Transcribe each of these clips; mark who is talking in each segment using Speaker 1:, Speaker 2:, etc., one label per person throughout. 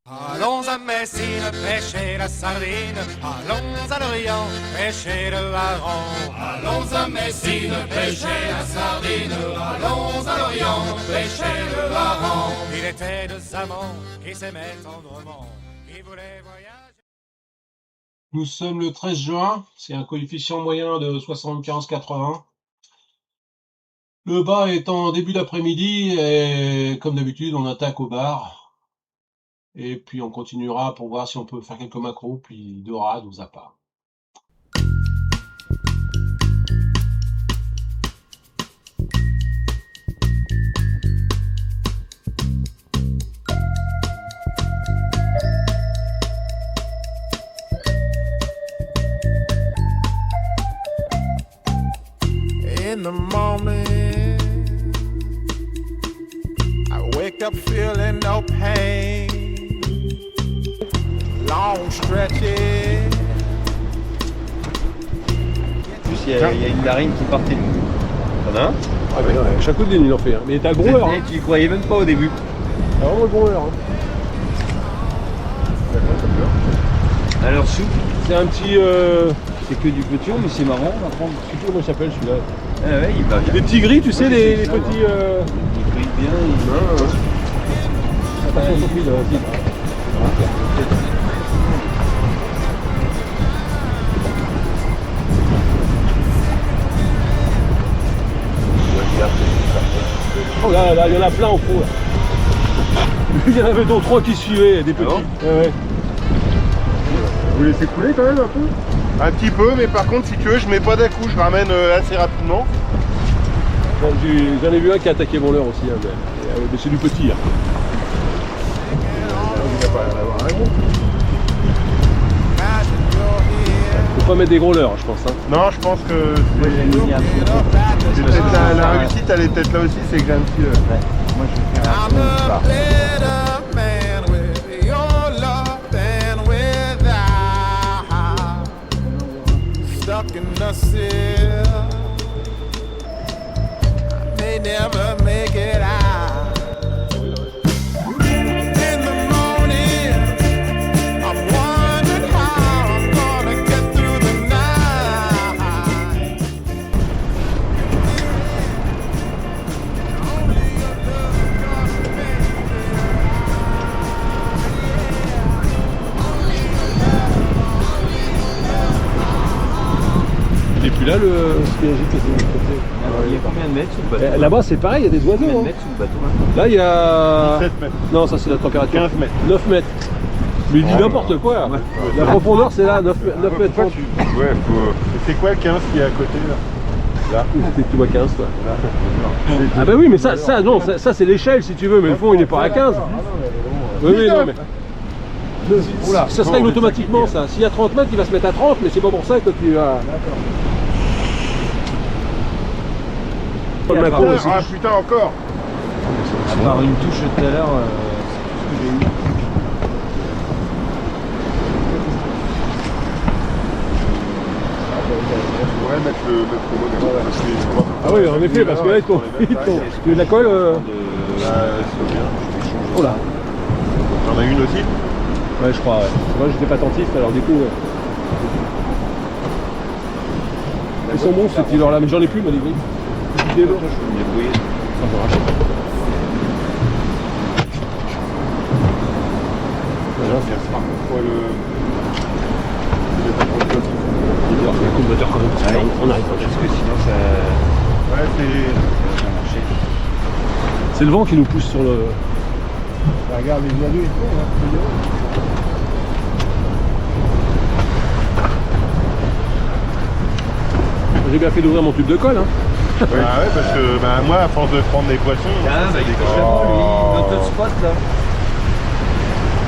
Speaker 1: Allons à Messine pêcher la sardine, allons à Lorient pêcher le hareng.
Speaker 2: Allons à Messine pêcher la sardine, allons à Lorient pêcher le hareng.
Speaker 1: Il était deux amants qui s'aimaient tendrement, qui voulaient voyager.
Speaker 3: Nous sommes le 13 juin, c'est un coefficient moyen de 75-80. Le bar est en début d'après-midi et comme d'habitude on attaque au bar. Et puis on continuera pour voir si on peut faire quelques macros, puis dorade ou zappa.
Speaker 4: In the morning, I wake up feeling no pain. Long stretches.
Speaker 5: En plus, il y a une narine qui partait de nous. T'en as un?
Speaker 3: Ah mais ouais, chaque coup de ligne il en fait. Hein. Mais t'as le growler. Hein.
Speaker 5: Tu y croyais même pas au début.
Speaker 3: T'as vraiment le growler. Hein.
Speaker 5: Alors, soupe,
Speaker 3: C'est un petit...
Speaker 5: c'est que du petit, mais c'est marrant. On va prendre.
Speaker 3: Je sais plus comment il s'appelle celui-là.
Speaker 5: Ah ouais, il va bien.
Speaker 3: Les petits gris, tu sais, les petits...
Speaker 5: Il brille bien.
Speaker 3: Attention Sophie, là, vas-y. Oh là, là, il y en a plein au fond là. Il y en avait d'autres trois qui suivaient, des petits. Ouais.
Speaker 6: Vous laissez couler quand même un peu? Un petit peu, mais par contre, si tu veux, je mets pas d'un coup, je ramène assez rapidement.
Speaker 3: J'en ai vu un qui a attaqué mon leurre aussi, hein, mais c'est du petit. Hein.
Speaker 6: Il va pas y en avoir un gros.
Speaker 3: Faut pas mettre des gros leurres, je pense. Hein.
Speaker 6: Non, je pense que
Speaker 5: Moi, j'ai mis un peu.
Speaker 6: c'est peut-être la réussite, elle est peut-être là aussi, c'est que j'ai un petit...
Speaker 5: Moi, je vais faire un
Speaker 4: I'm
Speaker 5: peu.
Speaker 4: a better man with your love than without. Stuck in the seal, I may never make it out. In the morning, I'm wondering how I'm gonna get through the night. Only your love gonna make
Speaker 3: Il est plus là le qui agite les côtés.
Speaker 5: Alors, il y a combien de mètres sous le bateau?
Speaker 3: Là-bas c'est pareil, il y a des oiseaux.
Speaker 5: Combien de
Speaker 3: Hein.
Speaker 5: mètres sous le bateau là?
Speaker 3: Là il y a...
Speaker 6: 7 mètres.
Speaker 3: Non, ça c'est la température.
Speaker 6: 15 mètres.
Speaker 3: 9 mètres. Mais il dit n'importe quoi. La profondeur c'est là, 9 mètres 30.
Speaker 6: Ouais, faut... C'est quoi le 15 qui est à côté là? Là.
Speaker 3: Tu vois 15 toi. Ah bah oui mais ça non, ça c'est l'échelle si tu veux, mais le fond il n'est pas à 15. Oui non mais... Ça se règle automatiquement ça. S'il y a 30 mètres il va se mettre à 30, mais c'est pas pour ça que tu vas... Le macro aussi.
Speaker 6: Ah putain, encore!
Speaker 5: À part une touche tout à l'heure, c'est tout ce que j'ai eu.
Speaker 6: Je pourrais mettre le mot derrière.
Speaker 3: Ah oui en effet parce que là il tombe. Tu veux de la colle
Speaker 6: C'est bien.
Speaker 3: Oh là.
Speaker 6: T'en as une aussi?
Speaker 3: Ouais je crois ouais. Moi j'étais pas attentif alors du coup ouais. Ils sont bons ces petits là mais j'en ai plus moi les grilles.
Speaker 5: Je vais me débrouiller.
Speaker 3: On arrive pas.
Speaker 5: Parce que sinon, ça
Speaker 6: Ouais, c'est...
Speaker 5: va marcher.
Speaker 3: C'est le vent qui nous pousse sur le...
Speaker 6: Regarde les oiseaux, ils font, hein.
Speaker 3: J'ai bien fait d'ouvrir mon tube de colle. Hein.
Speaker 6: Bah ouais, parce que bah, moi, à force de prendre des poissons...
Speaker 5: Ah, bah, il
Speaker 6: décolle.
Speaker 5: est lui, notre spot là.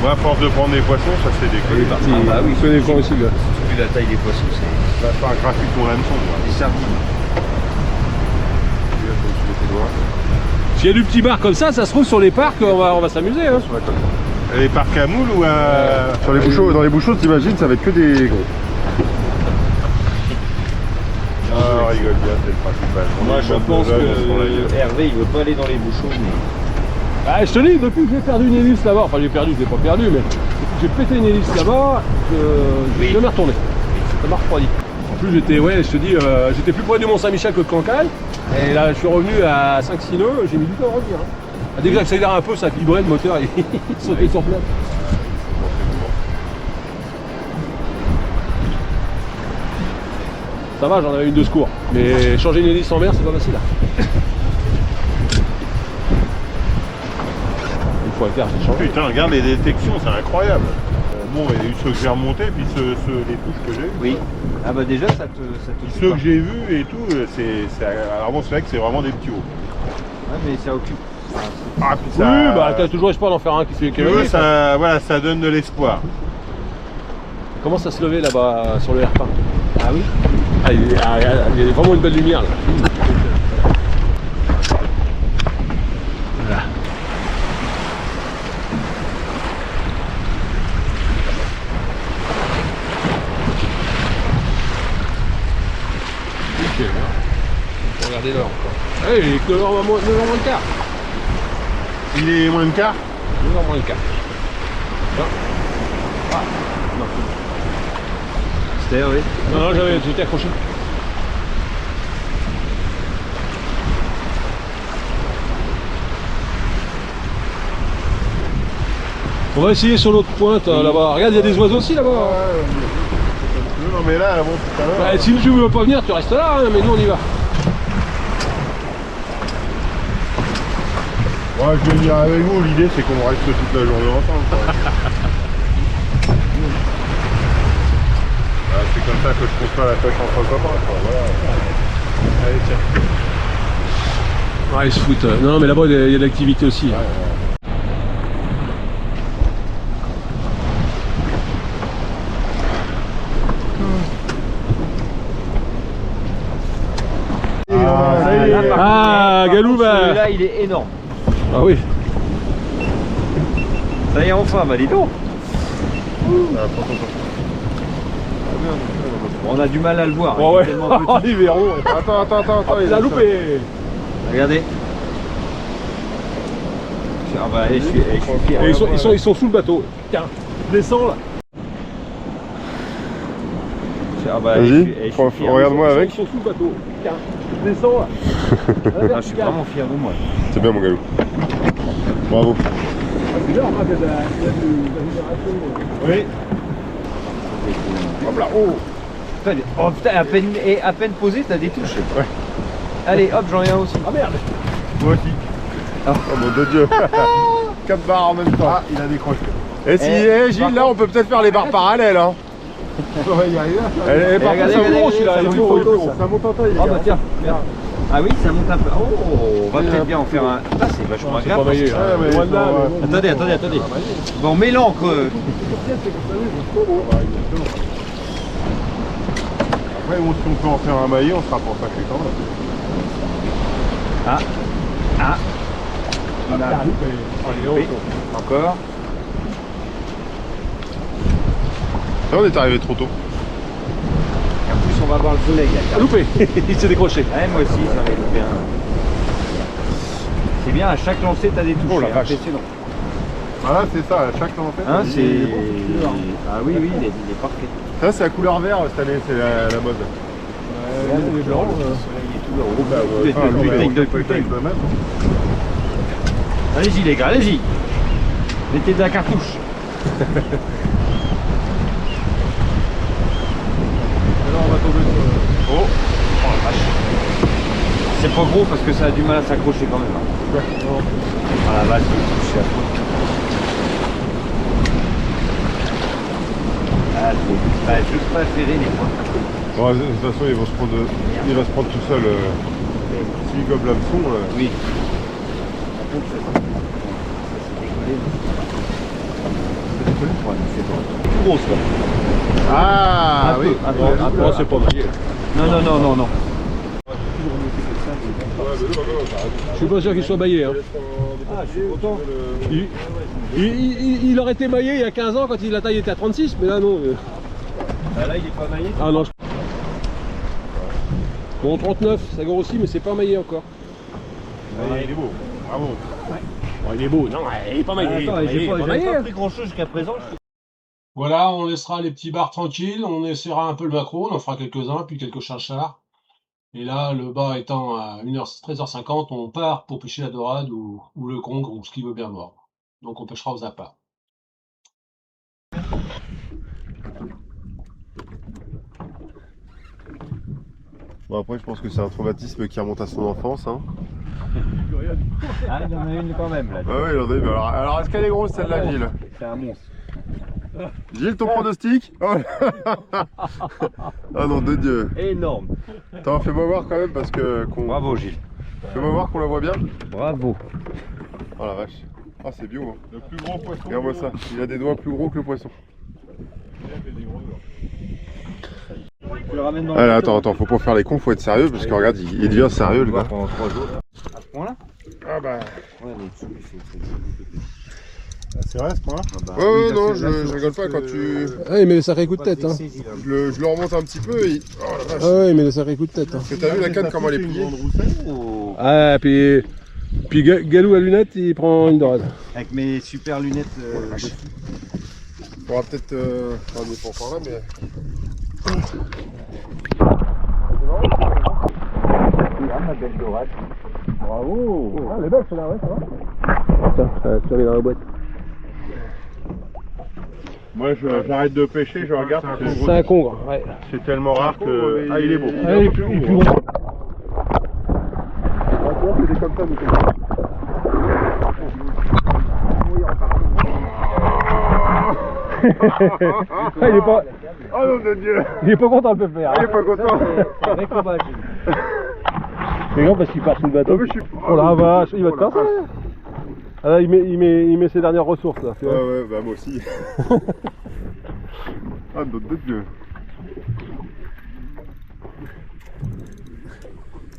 Speaker 6: Moi, à force de prendre des poissons, ça se fait décoller.
Speaker 5: Ah, bah oui,
Speaker 3: Je connais pas aussi le gars.
Speaker 5: Vu la taille des poissons, c'est
Speaker 6: Ça va faire un graphique ton hameçon, moi.
Speaker 5: des sardines.
Speaker 6: Tu mets tes doigts.
Speaker 3: S'il y a du petit bar comme ça se trouve sur les parcs, on va s'amuser. Hein.
Speaker 6: Les parcs à moules ou à... Sur les bouchons, dans les bouchons, t'imagines, ça va être que des... Ah, on rigole bien, c'est le principal.
Speaker 5: Moi je pense que Hervé il veut pas aller dans les bouchons, mais
Speaker 3: Ah, je te dis, depuis que j'ai perdu une hélice là-bas, enfin j'ai perdu, je l'ai pas perdu, mais depuis que j'ai pété une hélice là-bas, je suis jamais retourné. Ça m'a refroidi. En plus j'étais, ouais, je te dis, j'étais plus près du Mont-Saint-Michel que de Cancale. Et là je suis revenu à 5-6 nœuds, j'ai mis du temps à revenir. Hein. Dès que j'accélère un peu, ça vibrait le moteur, il sautait sur place. Ça va, j'en avais une de secours. Mais changer une hélice en mer, c'est pas facile. Il faut le faire, c'est changer.
Speaker 6: Putain, regarde les détections, c'est incroyable. Bon, il y a eu ceux que j'ai remontés, puis les touches que j'ai eues.
Speaker 5: Oui. Ah bah déjà ça te
Speaker 6: Ceux que j'ai vus et tout, alors bon, c'est vrai que c'est vraiment des petits hauts.
Speaker 5: Ouais, mais ça occupe.
Speaker 6: Ah, puis
Speaker 3: Oui, bah t'as toujours espoir d'en faire un qui fait
Speaker 6: veux, ça, voilà, ça donne de l'espoir.
Speaker 3: Comment ça se lever là-bas sur le R1?
Speaker 5: Ah oui.
Speaker 3: Ah, il y a vraiment une belle lumière là. Voilà. Ok, on peut regarder l'heure encore. Ah, il est que 9h moins le quart.
Speaker 6: Il est moins de quart.
Speaker 3: 9h moins le quart. Ah, non.
Speaker 5: C'était oui.
Speaker 3: Non, j'étais accroché. On va essayer sur l'autre pointe là-bas. Regarde, il y a des oiseaux aussi là-bas.
Speaker 6: Non mais là, bon, tout à l'heure.
Speaker 3: Bah, si tu veux pas venir, tu restes là, hein, mais nous on y va.
Speaker 6: Ouais, je vais venir avec vous, l'idée c'est qu'on reste toute la journée ensemble. C'est comme ça que je trouve pas la pêche entre copains. Voilà. Allez, tiens.
Speaker 3: Ouais, ils se foutent. Non, mais là-bas il y a de l'activité aussi.
Speaker 6: Ouais.
Speaker 3: Ah, Galou, bah.
Speaker 5: Celui-là il est énorme.
Speaker 3: Ah oui.
Speaker 5: Ça y est enfin, bah dis donc. On a du mal à le voir.
Speaker 3: Oh,
Speaker 5: il est
Speaker 3: ouais.
Speaker 5: tellement petit.
Speaker 3: Les verrous.
Speaker 6: Attends,
Speaker 3: Il a loupé.
Speaker 5: Regardez. Ah bah je suis fier.
Speaker 3: Et ils sont sous le bateau. Tiens, descends là.
Speaker 5: Ah bah,
Speaker 6: Vas-y,
Speaker 5: je suis fier.
Speaker 6: regarde-moi avec.
Speaker 3: Ils sont sous le bateau. Tiens, descends là.
Speaker 5: Ah, je suis vraiment fier de moi.
Speaker 6: C'est bien mon galop. Bravo.
Speaker 3: C'est bien, remarque, il y a de la
Speaker 6: Oui.
Speaker 5: Hop là, oh putain, à peine posé, t'as des touches.
Speaker 6: Ouais.
Speaker 5: Allez, hop, j'en ai un aussi.
Speaker 3: Ah merde.
Speaker 6: Moi aussi.
Speaker 5: Oh.
Speaker 6: Oh mon Dieu. 4 barres en même temps. Ah, il a décroché. Et si, Gilles, là on peut peut-être faire les barres parallèles. Hein. Ouais, il y arrive. Par contre, ça monte celui-là. Ça monte en taille.
Speaker 5: Oh bah tiens. Ah oui, ça monte un peu. Oh, on va peut-être bien en faire un. Ah, c'est vachement
Speaker 3: C'est pas
Speaker 5: agréable.
Speaker 3: maillé.
Speaker 5: Attendez. Bon, mets l'encre.
Speaker 6: Après, si on peut en faire un maillet, on sera pour ça quand même.
Speaker 5: Ah.
Speaker 3: Allez,
Speaker 5: Encore.
Speaker 6: Ça, on est arrivé trop tôt.
Speaker 5: En plus, on va voir le soleil.
Speaker 3: Ah, loupé. Il s'est décroché.
Speaker 5: Ouais, moi aussi, ça va être bien. C'est bien, à chaque lancée, t'as des touches.
Speaker 6: Oh la
Speaker 5: c'est
Speaker 6: vache.
Speaker 5: impressionnant.
Speaker 6: Voilà, c'est ça, à chaque temps en fait.
Speaker 5: Hein,
Speaker 6: il
Speaker 5: c'est.
Speaker 6: est bon, ce couleur.
Speaker 5: Ah oui, il est parfait.
Speaker 6: Ça, c'est la couleur vert cette année, c'est la mode.
Speaker 3: Les blancs.
Speaker 5: Le soleil est tout là.
Speaker 6: Oh, bah, ouais.
Speaker 5: Putain, de putain. Allez-y, les gars, allez-y. Mettez de la cartouche.
Speaker 3: Alors on va tomber sur.
Speaker 5: Oh la vache. C'est pas gros parce que ça a du mal à s'accrocher quand même. Hein. Ah la vache, c'est à fond. Ah, c'est juste préféré les points.
Speaker 6: Ouais, de toute façon, il va se prendre tout seul. S'il gobe l'hameçon.
Speaker 5: Oui. Par contre, ça s'est décollé. Ouais, c'est bon. Plus grosse là.
Speaker 6: Ah,
Speaker 5: Un
Speaker 6: oui.
Speaker 5: peu, un peu.
Speaker 3: Oh, c'est pas maillé.
Speaker 5: Non.
Speaker 3: Je suis pas sûr qu'il soit maillé. Hein.
Speaker 5: Ah, je suis content.
Speaker 3: Il aurait été maillé il y a 15 ans quand la taille était à 36, mais là non.
Speaker 5: Ah, là, il est pas maillé.
Speaker 3: Ah non. Bon, 39, ça grossit, mais c'est pas maillé encore.
Speaker 6: Ah, il est beau. Bravo. Oh, il est beau, non, il est pas mal.
Speaker 5: Attends, j'ai pas pris grand chose jusqu'à présent.
Speaker 3: Voilà, on laissera les petits bars tranquilles, on essaiera un peu le macro, on en fera quelques-uns, puis quelques chinchars. Et là, le bas étant à 13h50, on part pour pêcher la dorade ou le congre ou ce qui veut bien mordre. Donc on pêchera aux appâts.
Speaker 6: Bon, après, je pense que c'est un traumatisme qui remonte à son enfance. Hein.
Speaker 5: Ah, il y en a une quand même là.
Speaker 6: Ah ouais, il en a une. Alors est-ce qu'elle est grosse celle-là, Gilles?
Speaker 5: C'est un monstre.
Speaker 6: Gilles, ton pronostic? Oh. Ah non, de Dieu.
Speaker 5: Énorme.
Speaker 6: Attends, fais-moi voir quand même parce que...
Speaker 5: Bravo Gilles.
Speaker 6: Fais-moi voir qu'on la voit bien.
Speaker 5: Bravo.
Speaker 6: Oh la vache. Ah, c'est bio. Hein. Le plus grand poisson. Regarde-moi ça. Il a des doigts plus gros que le poisson.
Speaker 5: Tu le ramènes dans
Speaker 6: Allez, attends, faut pas faire les cons, faut être sérieux parce que regarde, il devient sérieux le gars.
Speaker 5: Pendant 3 jours. À ce point-là?
Speaker 6: Ah bah.
Speaker 5: Ouais, mais c'est
Speaker 6: C'est vrai ce point-là? Ouais, non, je rigole pas quand tu.
Speaker 3: Ah, il met des sacrés coups de tête, hein.
Speaker 6: Je le remonte un petit peu et. Oh la vache.
Speaker 3: Ah ouais, il met des sacrés coups de tête, hein.
Speaker 6: Parce que t'as vu la canne comment elle est pliée?
Speaker 3: Ah, puis Galou à lunettes, il prend une dorade.
Speaker 5: avec mes super lunettes.
Speaker 6: On pourra peut-être. On n'est pas encore là, mais.
Speaker 5: Ah, ma belle dorade.
Speaker 6: Bravo!
Speaker 3: Ah, elle est belle celle-là, ouais, ça va. Tiens, tu reviens dans la boîte.
Speaker 6: Moi, j'arrête de pêcher, je regarde.
Speaker 3: C'est un congre, ouais.
Speaker 6: C'est tellement rare que. Ah, il est beau.
Speaker 3: Ah, il est plus gros.
Speaker 6: C'était comme ça, nous.
Speaker 3: Il est pas.
Speaker 6: Oh non de Dieu!
Speaker 3: Il est pas content le pépère.
Speaker 6: Il est pas content!
Speaker 5: Avec combat, Gilles.
Speaker 3: C'est grand parce qu'il part sous le bateau.
Speaker 6: Oh, je suis...
Speaker 3: Oh la vache, il va te passer. Ah là, il met ses dernières ressources là. Tu vois.
Speaker 6: Ouais, bah moi aussi. Ah, d'autres de Dieu.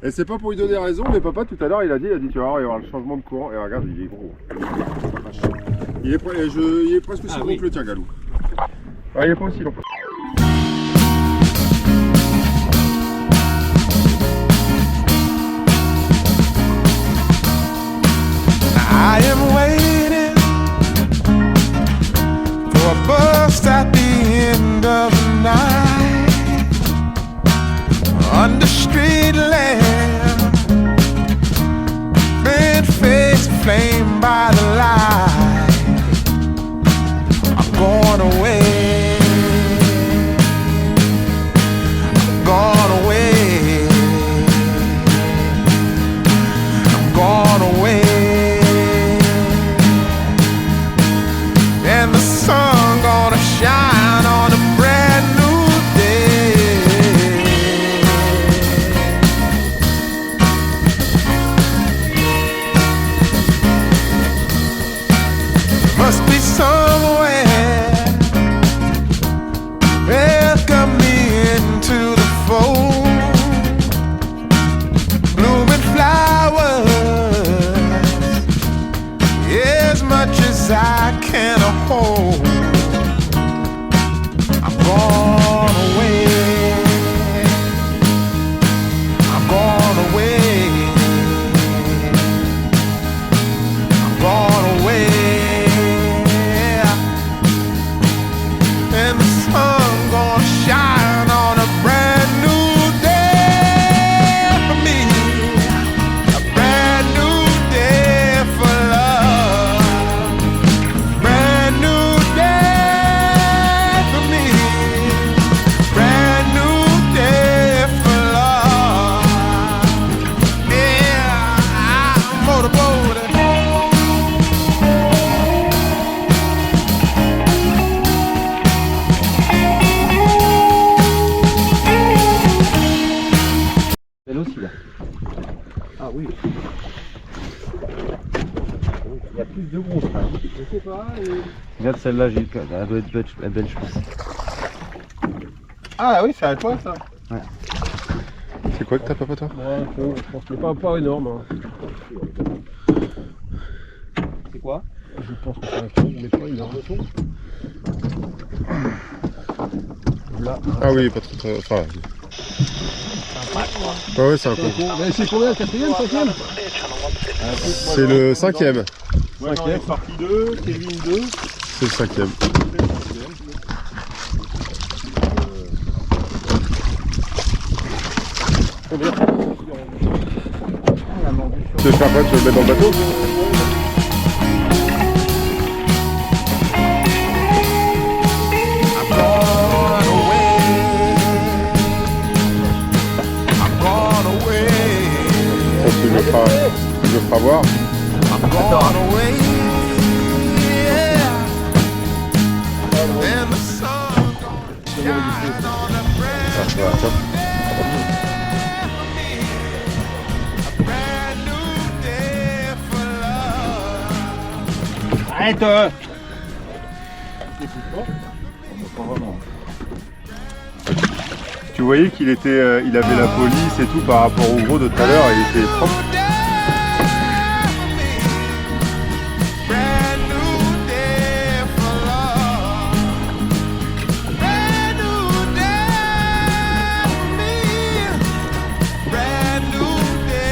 Speaker 6: Et c'est pas pour lui donner raison, mais papa tout à l'heure il a dit tu vas voir, il va y avoir le changement de courant. Et regarde, il est gros. Il est, il est presque aussi gros que le tien, Galou. Ah, il est pas aussi long.
Speaker 4: I am waiting for a bus at the end of the night under street lamp, bent face flamed by the light. I'm going away. I'm gone away. I'm gone away. And the sun gonna shine on a brand new day. Must be somewhere welcome me into the fold. Blooming flowers, as much as I can hold. I'm gone away. I'm gone away. I'm gone away. And the sun gonna shine on a brand new day for me. A brand new day for love. Brand new day for me. Brand new day for love. Yeah, I'm motorboating.
Speaker 5: Elle aussi là. Ah oui. Il y a plus de grosses là. Je sais pas. Regarde celle-là, Gilles. Elle doit être belle, je pense.
Speaker 6: Ah oui, c'est à toi ça.
Speaker 5: Ouais.
Speaker 6: C'est quoi que t'as, papa, toi?
Speaker 3: Ouais, je pense qu'il n'est pas énorme. Hein.
Speaker 5: C'est quoi?
Speaker 3: Je pense que c'est un congre, mais pas énorme. Là.
Speaker 6: Ah oui, pas trop. Enfin. Ouais, c'est un con.
Speaker 3: C'est combien, le quatrième, cinquième?
Speaker 6: C'est le cinquième. Moi j'en ai partie 2, Kevin 2. C'est le 5e. Tu veux faire quoi? Tu veux le mettre dans le bateau? Tu le feras voir.
Speaker 5: Arrête
Speaker 6: Tu voyais qu'il était, il avait la police et tout par rapport au gros de tout à l'heure, il était propre.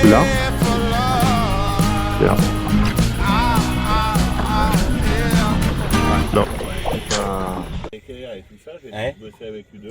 Speaker 6: Là. Là. Non.
Speaker 5: Ouais.
Speaker 6: Avec U2,